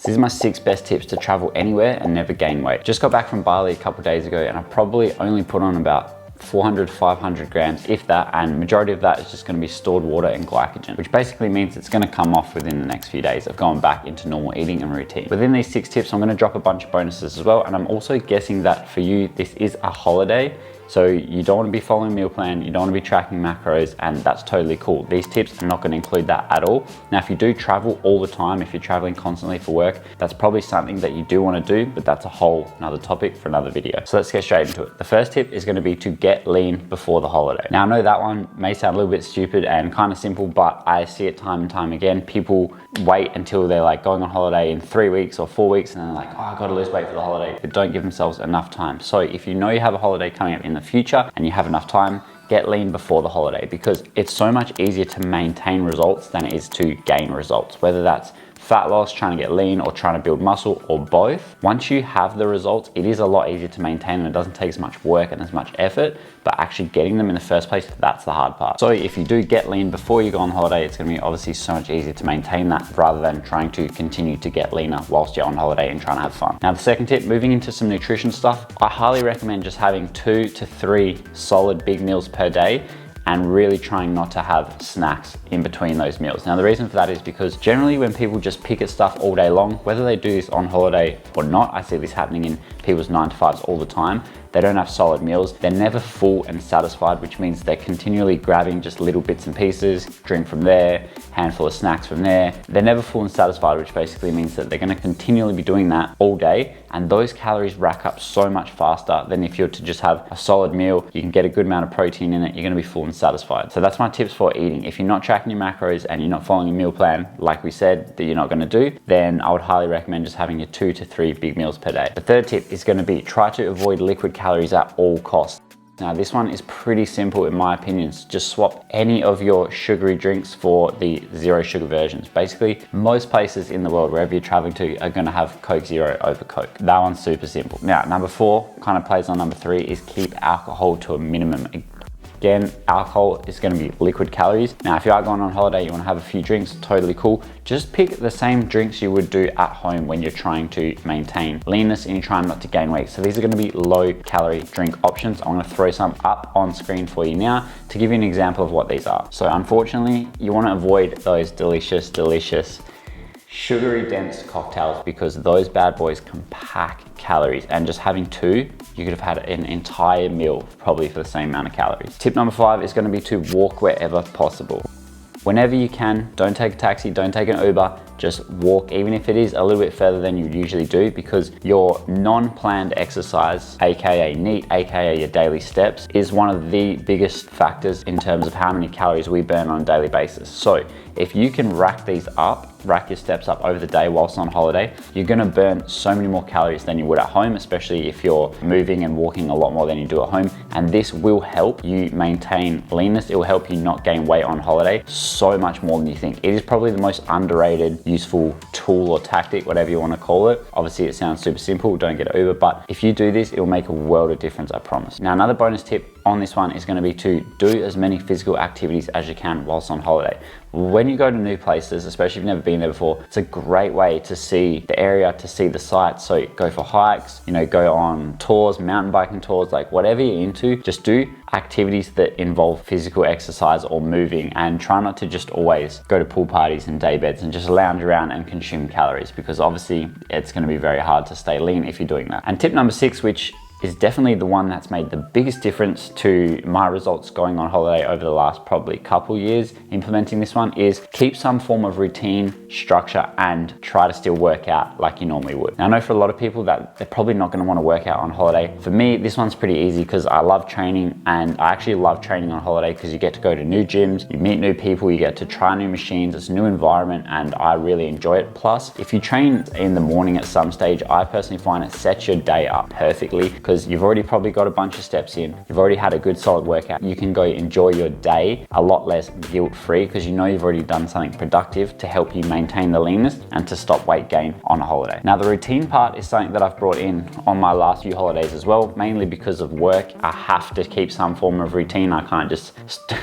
So these are my 6 best tips to travel anywhere and never gain weight. Just got back from Bali a couple days ago and I probably only put on about 400, 500 grams, if that, and majority of that is just gonna be stored water and glycogen, which basically means it's gonna come off within the next few days of going back into normal eating and routine. Within these 6 tips, I'm gonna drop a bunch of bonuses as well, and I'm also guessing that for you, this is a holiday, so you don't want to be following a meal plan, you don't want to be tracking macros, and that's totally cool. These tips are not going to include that at all. Now, if you do travel all the time, if you're traveling constantly for work, that's probably something that you do want to do, but that's a whole another topic for another video. So let's get straight into it. The first tip is going to be to get lean before the holiday. Now, I know that one may sound a little bit stupid and kind of simple, but I see it time and time again. People wait until they're like going on holiday in 3 weeks or 4 weeks, and then they're like, oh, I got to lose weight for the holiday, but don't give themselves enough time. So if you know you have a holiday coming up in the future and you have enough time, get lean before the holiday, because it's so much easier to maintain results than it is to gain results, whether that's fat loss, trying to get lean, or trying to build muscle, or both. Once you have the results, it is a lot easier to maintain and it doesn't take as much work and as much effort, but actually getting them in the first place, that's the hard part. So if you do get lean before you go on holiday, it's gonna be obviously so much easier to maintain that rather than trying to continue to get leaner whilst you're on holiday and trying to have fun. Now, the second tip, moving into some nutrition stuff, I highly recommend just having 2 to 3 solid big meals per day and really trying not to have snacks in between those meals. Now, the reason for that is because generally when people just pick at stuff all day long, whether they do this on holiday or not, I see this happening in people's 9 to 5s all the time, they don't have solid meals. They're never full and satisfied, which means they're continually grabbing just little bits and pieces, drink from there, handful of snacks from there. They're never full and satisfied, which basically means that they're gonna continually be doing that all day, and those calories rack up so much faster than if you're to just have a solid meal. You can get a good amount of protein in it, you're gonna be full and satisfied. So that's my tips for eating. If you're not tracking your macros and you're not following a meal plan, like we said, that you're not gonna do, then I would highly recommend just having your 2 to 3 big meals per day. The third tip is gonna be try to avoid liquid calories at all costs. Now, this one is pretty simple in my opinion. Just swap any of your sugary drinks for the 0 sugar versions. Basically, most places in the world, wherever you're traveling to, are gonna have Coke Zero over Coke. That one's super simple. Now, number 4 kind of plays on number 3 is keep alcohol to a minimum. Again, alcohol is gonna be liquid calories. Now, if you are going on holiday, you wanna have a few drinks, totally cool. Just pick the same drinks you would do at home when you're trying to maintain leanness and you're trying not to gain weight. So these are gonna be low calorie drink options. I'm gonna throw some up on screen for you now to give you an example of what these are. So unfortunately, you wanna avoid those delicious sugary dense cocktails, because those bad boys can pack calories, and just having 2, you could have had an entire meal probably for the same amount of calories. Tip number 5 is going to be to walk wherever possible. Whenever you can, don't take a taxi, don't take an Uber, just walk, even if it is a little bit further than you usually do, because your non-planned exercise, AKA NEAT, AKA your daily steps, is one of the biggest factors in terms of how many calories we burn on a daily basis. So if you can rack your steps up over the day whilst on holiday, you're gonna burn so many more calories than you would at home, especially if you're moving and walking a lot more than you do at home. And this will help you maintain leanness. It will help you not gain weight on holiday so much more than you think. It is probably the most underrated, useful tool or tactic, whatever you wanna call it. Obviously it sounds super simple, don't get Uber, but if you do this, it will make a world of difference, I promise. Now, another bonus tip on this one is gonna be to do as many physical activities as you can whilst on holiday. When you go to new places, especially if you've never been there before, it's a great way to see the area, to see the sights. So go for hikes, go on tours, mountain biking tours, like whatever you're into, just do activities that involve physical exercise or moving, and try not to just always go to pool parties and day beds and just lounge around and consume calories, because obviously it's gonna be very hard to stay lean if you're doing that. And tip number 6, which is definitely the one that's made the biggest difference to my results going on holiday over the last probably couple years implementing this one, is keep some form of routine, structure, and try to still work out like you normally would. Now, I know for a lot of people that they're probably not gonna wanna work out on holiday. For me, this one's pretty easy because I love training, and I actually love training on holiday because you get to go to new gyms, you meet new people, you get to try new machines, it's a new environment, and I really enjoy it. Plus, if you train in the morning at some stage, I personally find it sets your day up perfectly, because you've already probably got a bunch of steps in, you've already had a good solid workout, you can go enjoy your day a lot less guilt-free because you've already done something productive to help you maintain the leanness and to stop weight gain on a holiday. Now, the routine part is something that I've brought in on my last few holidays as well, mainly because of work. I have to keep some form of routine. I can't just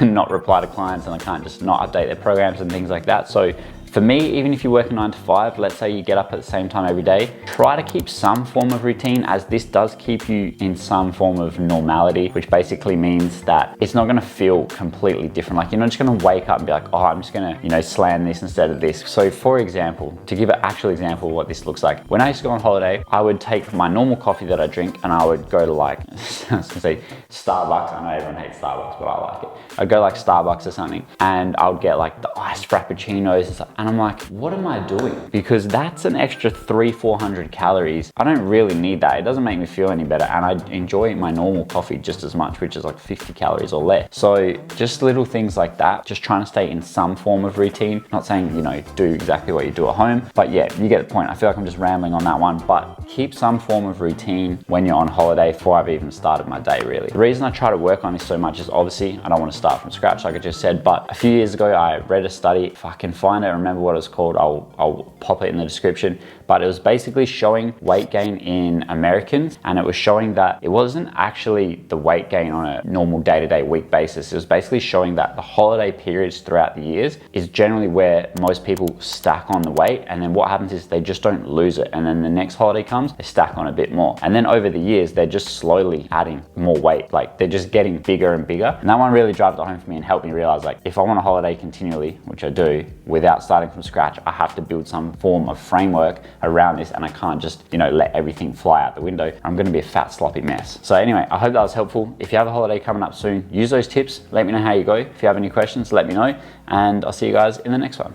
not reply to clients, and I can't just not update their programs and things like that. So For me, even if you work a 9 to 5, let's say you get up at the same time every day, try to keep some form of routine, as this does keep you in some form of normality, which basically means that it's not gonna feel completely different. Like, you're not just gonna wake up and be like, oh, I'm just gonna, slam this instead of this. So for example, to give an actual example of what this looks like, when I used to go on holiday, I would take my normal coffee that I drink and I would go to like, I was gonna say Starbucks. I know everyone hates Starbucks, but I like it. I'd go like Starbucks or something and I would get like the iced frappuccinos and stuff. And I'm like, what am I doing? Because that's an extra 300-400 calories. I don't really need that. It doesn't make me feel any better. And I enjoy my normal coffee just as much, which is like 50 calories or less. So just little things like that, just trying to stay in some form of routine. Not saying, do exactly what you do at home, but yeah, you get the point. I feel like I'm just rambling on that one, but keep some form of routine when you're on holiday before I've even started my day, really. The reason I try to work on this so much is obviously I don't want to start from scratch, like I just said, but a few years ago, I read a study. If I can find it, remember what it's called, I'll pop it in the description, but it was basically showing weight gain in Americans, and it was showing that it wasn't actually the weight gain on a normal day-to-day week basis. It was basically showing that the holiday periods throughout the years is generally where most people stack on the weight, and then what happens is they just don't lose it, and then the next holiday comes, they stack on a bit more, and then over the years they're just slowly adding more weight. Like, they're just getting bigger and bigger, and that one really drives it home for me and helped me realize, like, if I want a holiday continually, which I do, without starting from scratch, I have to build some form of framework around this, and I can't just let everything fly out the window. I'm going to be a fat sloppy mess. So anyway, I hope that was helpful. If you have a holiday coming up soon, use those tips, let me know how you go. If you have any questions, let me know, and I'll see you guys in the next one.